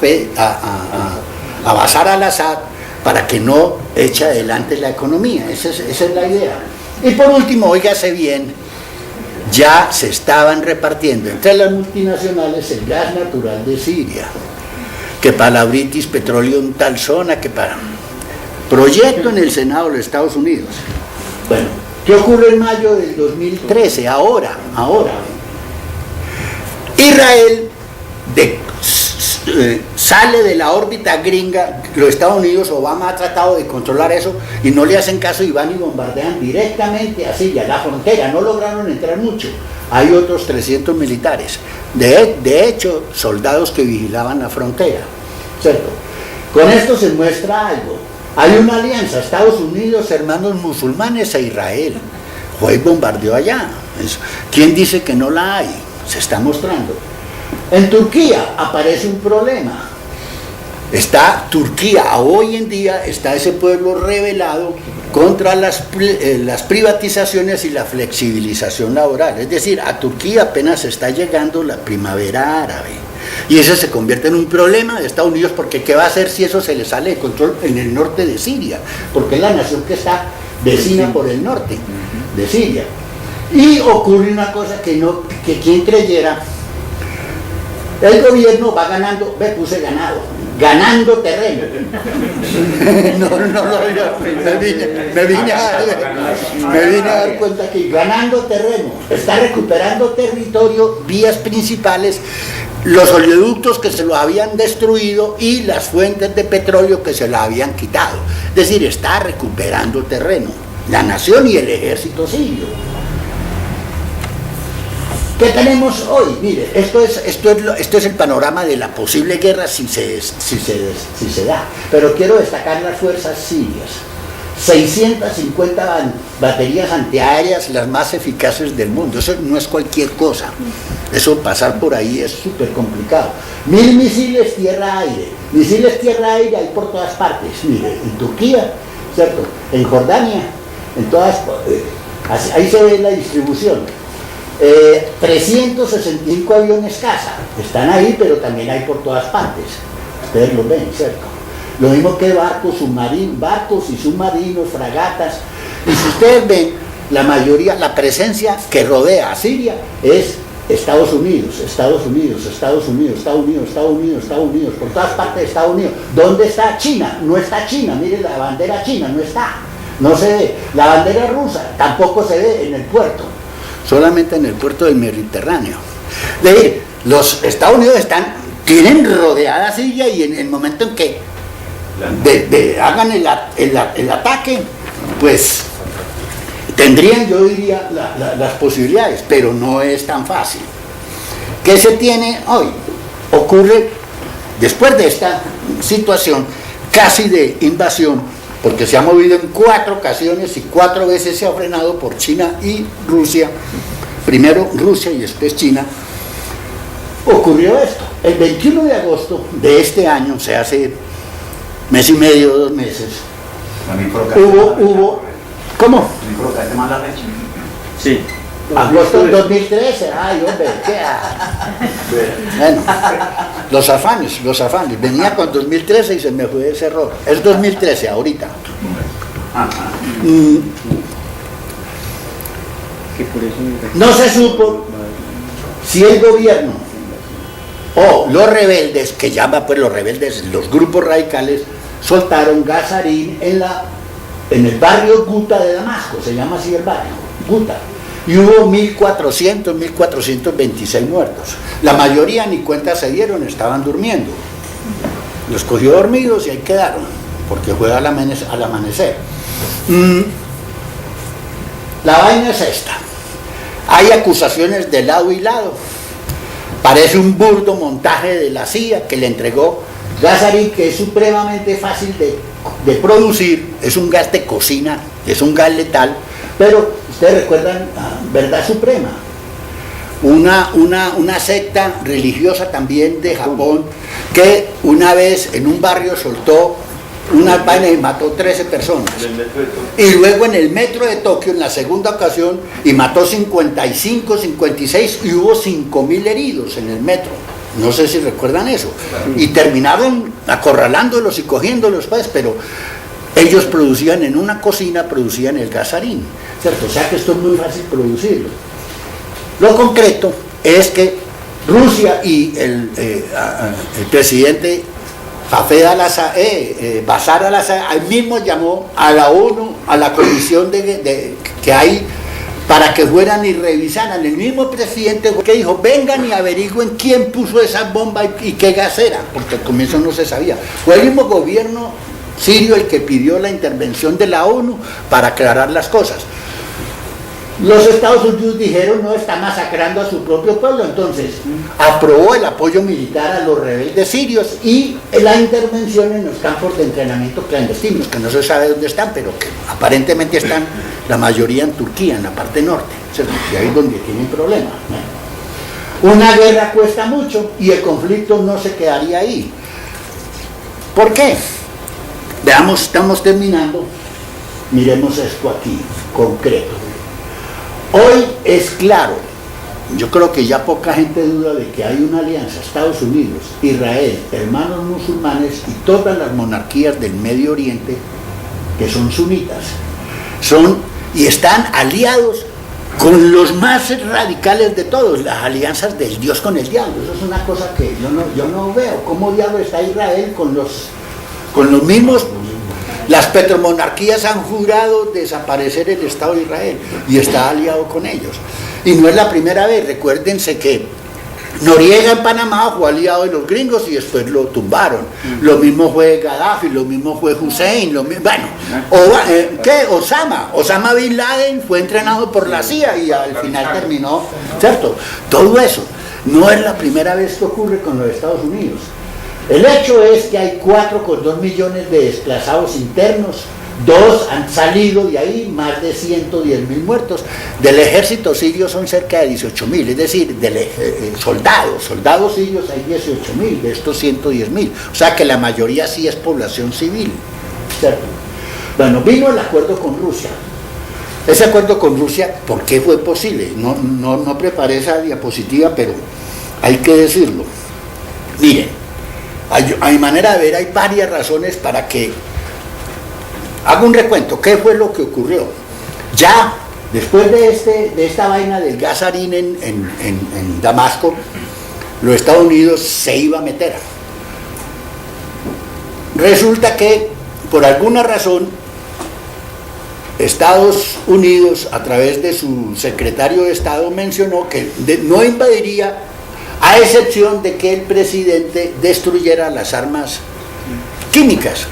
Bashar al-Assad para que no eche adelante la economía. Esa es la idea. Y por último, óigase bien, ya se estaban repartiendo entre las multinacionales el gas natural de Siria, que para la British Petroleum tal zona, que para... Proyecto en el Senado de los Estados Unidos. Bueno, ¿qué ocurre en mayo del 2013? Ahora. Israel sale de la órbita gringa, los Estados Unidos, Obama ha tratado de controlar eso y no le hacen caso y van y bombardean directamente a Siria, la frontera, no lograron entrar mucho. Hay otros 300 militares, de hecho, soldados que vigilaban la frontera, ¿cierto? Con esto se muestra algo. Hay una alianza, Estados Unidos, hermanos musulmanes e Israel. Fue y bombardeó allá. ¿Quién dice que no la hay? Se está mostrando. En Turquía aparece un problema. Está Turquía, hoy en día está ese pueblo rebelado contra las privatizaciones y la flexibilización laboral. Es decir, a Turquía apenas está llegando la primavera árabe. Y eso se convierte en un problema de Estados Unidos, porque ¿qué va a hacer si eso se le sale de control en el norte de Siria? Porque es la nación que está vecina por el norte de Siria. Y ocurre una cosa que quien creyera, el gobierno va ganando, ganando terreno. Me vine a dar cuenta que ganando terreno, está recuperando territorio, vías principales, los oleoductos que se los habían destruido y las fuentes de petróleo que se las habían quitado. Es decir, está recuperando terreno, la nación y el ejército sirio. ¿Qué tenemos hoy? Mire, esto es el panorama de la posible guerra si se da. Pero quiero destacar las fuerzas sirias. 650 baterías antiaéreas, las más eficaces del mundo. Eso no es cualquier cosa. Eso pasar por ahí es súper complicado. 1000 misiles tierra-aire. Misiles tierra-aire hay por todas partes. Mire, en Turquía, ¿cierto? En Jordania, en todas... ahí se ve la distribución. 365 aviones caza. Están ahí, pero también hay por todas partes. Ustedes lo ven, ¿cierto? Lo mismo que barcos y submarinos, fragatas. Y si ustedes ven, la mayoría, la presencia que rodea a Siria es Estados Unidos, por todas partes de Estados Unidos. ¿Dónde está China? No está China, miren la bandera china, no está, no se ve. La bandera rusa tampoco se ve en el puerto, solamente en el puerto del Mediterráneo. Es decir, los Estados Unidos tienen rodeada Siria, y en el momento en que hagan el ataque, pues tendrían, yo diría, las posibilidades, pero no es tan fácil. ¿Qué se tiene hoy? Ocurre, después de esta situación casi de invasión, porque se ha movido en 4 ocasiones y 4 veces se ha frenado por China y Rusia, primero Rusia y después China, ocurrió esto. El 21 de agosto de este año, o sea, hace mes y medio, 2 meses, hubo ¿cómo? Sí. Agosto del 2013, ay hombre, ¿qué? Bueno, los afanes, venía con 2013 y se me fue ese error. Es 2013 ahorita. No se supo si el gobierno o los rebeldes, que llama pues los rebeldes, los grupos radicales, soltaron gasarín en el barrio Guta de Damasco, se llama así el barrio, Guta, y hubo 1.426 muertos. La mayoría ni cuenta se dieron, estaban durmiendo. Los cogió dormidos y ahí quedaron, porque fue al amanecer. La vaina es esta. Hay acusaciones de lado y lado. Parece un burdo montaje de la CIA que le entregó gasarín, que es supremamente fácil de producir, es un gas de cocina, es un gas letal, pero ustedes recuerdan Verdad Suprema. una secta religiosa también de Japón, que una vez en un barrio soltó unas vainas y mató 13 personas. Y luego en el metro de Tokio, en la segunda ocasión, y mató 55, 56 y hubo 5.000 heridos en el metro. No sé si recuerdan eso. Y terminaron acorralándolos y cogiéndolos, pues, pero ellos producían en una cocina, producían el gasarín, ¿cierto? O sea que esto es muy fácil producirlo. Lo concreto es que Rusia y el presidente Bashar al-Assad mismo llamó a la ONU, a la comisión que hay para que fueran y revisaran. El mismo presidente que dijo, vengan y averigüen quién puso esas bombas y qué gas era, porque al comienzo no se sabía. Fue el mismo gobierno sirio el que pidió la intervención de la ONU para aclarar las cosas. Los Estados Unidos dijeron, no, está masacrando a su propio pueblo, entonces aprobó el apoyo militar a los rebeldes sirios y la intervención en los campos de entrenamiento clandestinos, que no se sabe dónde están, pero que aparentemente están la mayoría en Turquía, en la parte norte, ¿cierto? Y ahí es donde tienen problemas. Una guerra cuesta mucho y el conflicto no se quedaría ahí. ¿Por qué? Veamos, estamos terminando, miremos esto aquí, concreto. Hoy es claro, yo creo que ya poca gente duda de que hay una alianza, Estados Unidos, Israel, hermanos musulmanes y todas las monarquías del Medio Oriente que son sunitas, y están aliados con los más radicales de todos, las alianzas del Dios con el diablo. Eso es una cosa que yo no veo, cómo diablo está Israel con los mismos. Las petromonarquías han jurado desaparecer el Estado de Israel y está aliado con ellos. Y no es la primera vez, recuérdense que Noriega en Panamá fue aliado de los gringos y después lo tumbaron. Lo mismo fue Gaddafi, lo mismo fue Hussein, Osama Bin Laden fue entrenado por la CIA y al final terminó, ¿cierto? Todo eso no es la primera vez que ocurre con los Estados Unidos. El hecho es que hay 4,2 millones de desplazados internos, 2 han salido de ahí, más de 110.000 muertos. Del ejército sirio son cerca de 18.000, es decir, soldados sirios hay 18.000, de estos 110.000. O sea que la mayoría sí es población civil, ¿cierto? Bueno, vino el acuerdo con Rusia. Ese acuerdo con Rusia, ¿por qué fue posible? No preparé esa diapositiva, pero hay que decirlo. Miren. A mi manera de ver hay varias razones para que haga un recuento. ¿Qué fue lo que ocurrió? Ya después de esta vaina del gasarín en Damasco, los Estados Unidos se iba a meter. Resulta que por alguna razón Estados Unidos, a través de su secretario de Estado, mencionó que no invadiría, a excepción de que el presidente destruyera las armas químicas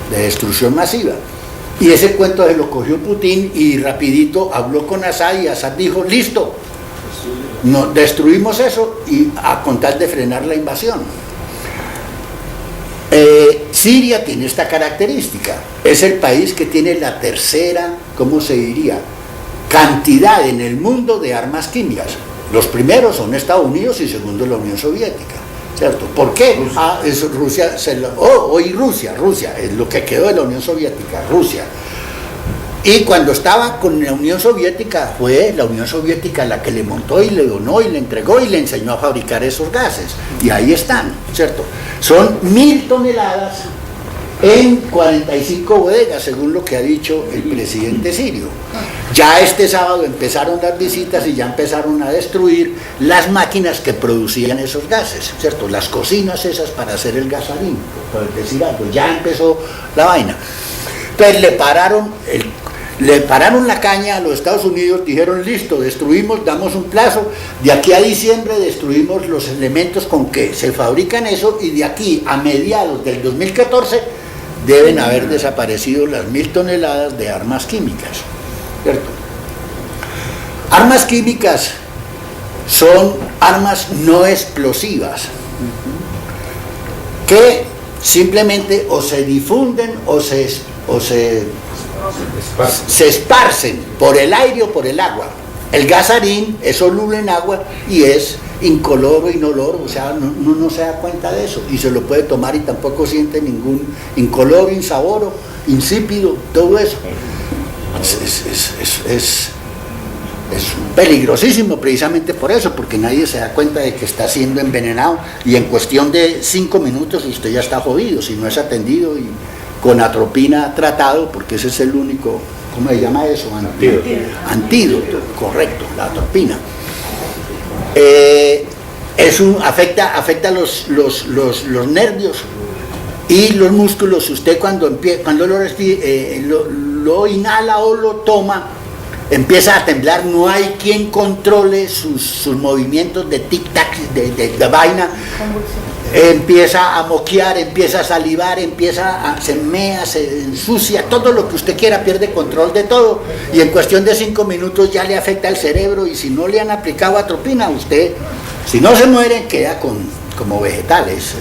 de destrucción masiva. Y ese cuento se lo cogió Putin y rapidito habló con Assad y Assad dijo, listo, destruimos eso y con tal de frenar la invasión. Siria tiene esta característica, es el país que tiene la tercera, ¿cómo se diría?, cantidad en el mundo de armas químicas. Los primeros son Estados Unidos y segundo la Unión Soviética, ¿cierto? ¿Por qué? Es Rusia, Rusia, es lo que quedó de la Unión Soviética, Rusia. Y cuando estaba con la Unión Soviética, fue la Unión Soviética la que le montó y le donó y le entregó y le enseñó a fabricar esos gases. Y ahí están, ¿cierto? Son 1.000 toneladas en 45 bodegas, según lo que ha dicho el presidente sirio. Ya este sábado empezaron las visitas y ya empezaron a destruir las máquinas que producían esos gases, ¿cierto? Las cocinas esas para hacer el gasarín, por decir algo, ya empezó la vaina. Entonces le pararon la caña a los Estados Unidos, dijeron listo, destruimos, damos un plazo, de aquí a diciembre destruimos los elementos con que se fabrican eso y de aquí a mediados del 2014 deben haber desaparecido las 1.000 toneladas de armas químicas, ¿cierto? Armas químicas son armas no explosivas que simplemente o se difunden o se esparcen por el aire o por el agua, El gasarín es soluble en agua y es incoloro, inoloro, o sea, uno no se da cuenta de eso y se lo puede tomar y tampoco siente ningún incoloro, insaboro, insípido, todo eso. Es peligrosísimo precisamente por eso, porque nadie se da cuenta de que está siendo envenenado y en cuestión de 5 minutos usted ya está jodido si no es atendido y con atropina tratado, porque ese es el único, ¿cómo se llama eso? Antídoto, correcto, la atropina. Afecta los nervios y los músculos. Usted cuando lo inhala o lo toma, empieza a temblar, no hay quien controle sus movimientos de tic-tac, de vaina. Empieza a moquear, empieza a salivar, se mea, se ensucia, todo lo que usted quiera, pierde control de todo y en cuestión de 5 minutos ya le afecta el cerebro y si no le han aplicado atropina, usted, si no se muere, queda como vegetales.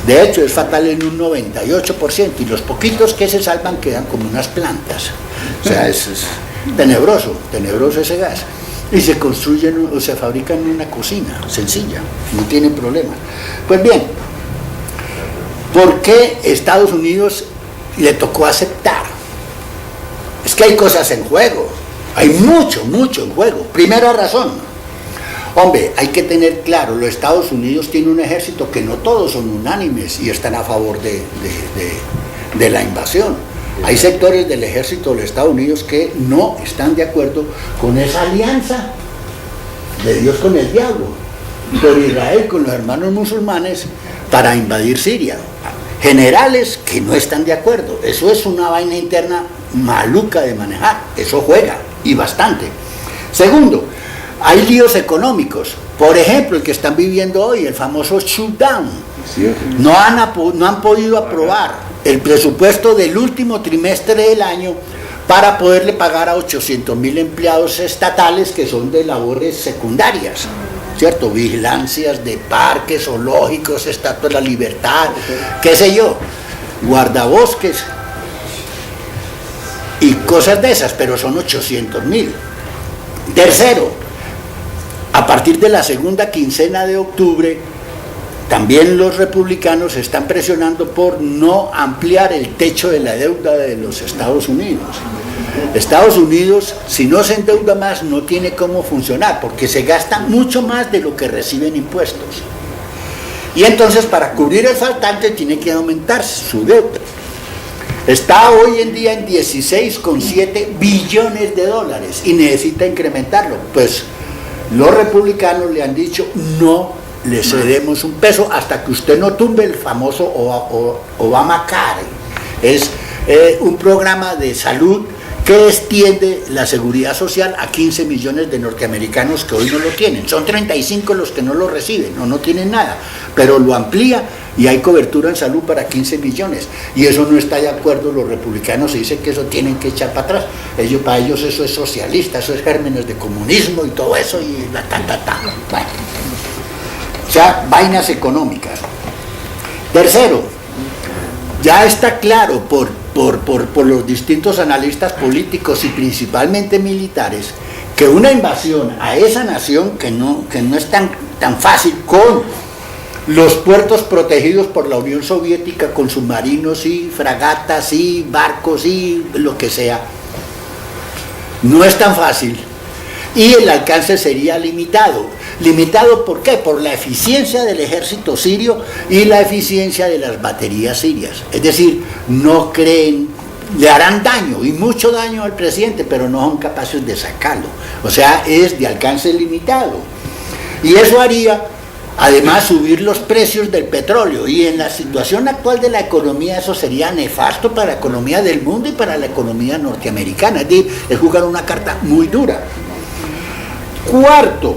De hecho, es fatal en un 98% y los poquitos que se salvan quedan como unas plantas. O sea, es tenebroso ese gas. Y se construyen o se fabrican en una cocina sencilla, no tienen problema. Pues bien, ¿por qué Estados Unidos le tocó aceptar? Es que hay cosas en juego, hay mucho en juego. Primera razón, hombre, hay que tener claro, los Estados Unidos tienen un ejército que no todos son unánimes y están a favor de la invasión. Hay sectores del ejército de los Estados Unidos que no están de acuerdo con esa alianza de Dios con el diablo, por Israel con los hermanos musulmanes para invadir Siria. Generales que no están de acuerdo. Eso es una vaina interna maluca de manejar. Eso juega y bastante. Segundo, hay líos económicos. Por ejemplo, el que están viviendo hoy, el famoso shutdown. No han podido aprobar el presupuesto del último trimestre del año para poderle pagar a 800.000 empleados estatales que son de labores secundarias, ¿cierto? Vigilancias de parques, zoológicos, Estatua de la Libertad, qué sé yo, guardabosques y cosas de esas, pero son 800.000. Tercero, a partir de la segunda quincena de octubre, también los republicanos están presionando por no ampliar el techo de la deuda de los Estados Unidos. Estados Unidos, si no se endeuda más, no tiene cómo funcionar, porque se gasta mucho más de lo que reciben impuestos. Y entonces, para cubrir el faltante, tiene que aumentar su deuda. Está hoy en día en 16,7 billones de dólares y necesita incrementarlo. Pues los republicanos le han dicho no le cedemos un peso hasta que usted no tumbe el famoso Obamacare. Es un programa de salud que extiende la seguridad social a 15 millones de norteamericanos que hoy no lo tienen. Son 35 los que no lo reciben, no tienen nada, pero lo amplía y hay cobertura en salud para 15 millones. Y eso no está de acuerdo los republicanos, se dice que eso tienen que echar para atrás. Para ellos eso es socialista, eso es gérmenes de comunismo y todo eso y Bueno. O sea, vainas económicas. Tercero, ya está claro por los distintos analistas políticos y principalmente militares que una invasión a esa nación que no es tan fácil, con los puertos protegidos por la Unión Soviética, con submarinos y fragatas y barcos y lo que sea, no es tan fácil y el alcance sería limitado. ¿Limitado por qué? Por la eficiencia del ejército sirio y la eficiencia de las baterías sirias. Es decir, no creen, le harán daño y mucho daño al presidente, pero no son capaces de sacarlo. O sea, es de alcance limitado. Y eso haría, además, subir los precios del petróleo. Y en la situación actual de la economía, eso sería nefasto para la economía del mundo y para la economía norteamericana. Es decir, es jugar una carta muy dura. Cuarto,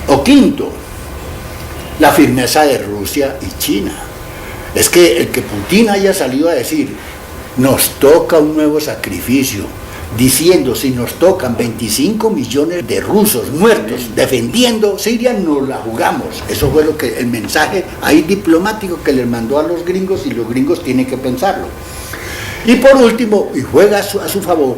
o quinto, la firmeza de Rusia y China. Es que el que Putin haya salido a decir, nos toca un nuevo sacrificio, diciendo si nos tocan 25 millones de rusos muertos defendiendo Siria, nos la jugamos. Eso fue el mensaje ahí diplomático que les mandó a los gringos y los gringos tienen que pensarlo. Y por último, y juega a su favor,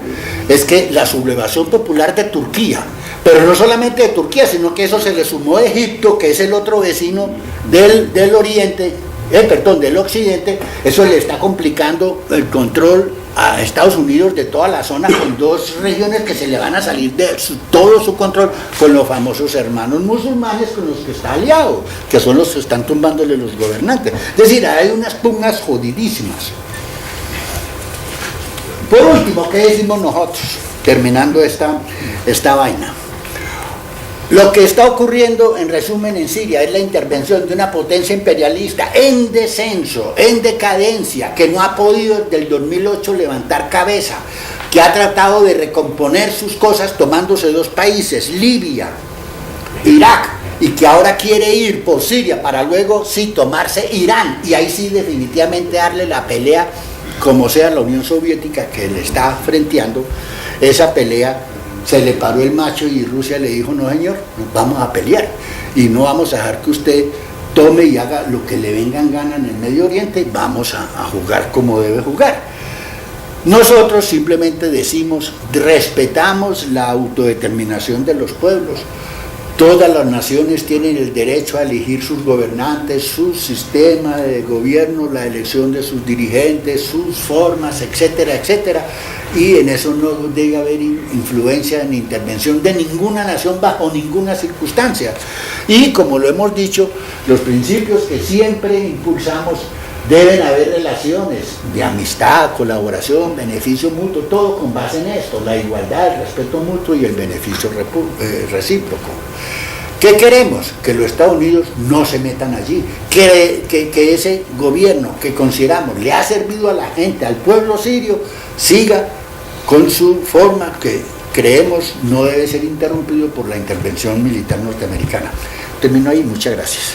es que la sublevación popular de Turquía Pero no solamente de Turquía, sino que eso se le sumó a Egipto, que es el otro vecino del oriente, del occidente. Eso le está complicando el control a Estados Unidos de toda la zona, con dos regiones que se le van a salir de todo su control, con los famosos hermanos musulmanes con los que está aliado, que son los que están tumbándole los gobernantes. Es decir, hay unas pugnas jodidísimas. Por último, ¿qué decimos nosotros? Terminando esta vaina. Lo que está ocurriendo, en resumen, en Siria es la intervención de una potencia imperialista en descenso, en decadencia, que no ha podido desde el 2008 levantar cabeza, que ha tratado de recomponer sus cosas tomándose dos países, Libia, Irak, y que ahora quiere ir por Siria para luego sí tomarse Irán, y ahí sí definitivamente darle la pelea, como sea la Unión Soviética que le está frenteando. Esa pelea se le paró el macho y Rusia le dijo: no señor, nos vamos a pelear y no vamos a dejar que usted tome y haga lo que le venga en gana en el Medio Oriente, vamos a jugar como debe jugar. Nosotros simplemente decimos, respetamos la autodeterminación de los pueblos. Todas las naciones tienen el derecho a elegir sus gobernantes, su sistema de gobierno, la elección de sus dirigentes, sus formas, etcétera, etcétera. Y en eso no debe haber influencia ni intervención de ninguna nación bajo ninguna circunstancia. Y como lo hemos dicho, los principios que siempre impulsamos: deben haber relaciones de amistad, colaboración, beneficio mutuo, todo con base en esto: la igualdad, el respeto mutuo y el beneficio recíproco. ¿Qué queremos? Que los Estados Unidos no se metan allí, que ese gobierno que consideramos le ha servido a la gente, al pueblo sirio, siga con su forma, que creemos no debe ser interrumpido por la intervención militar norteamericana. Termino ahí, muchas gracias.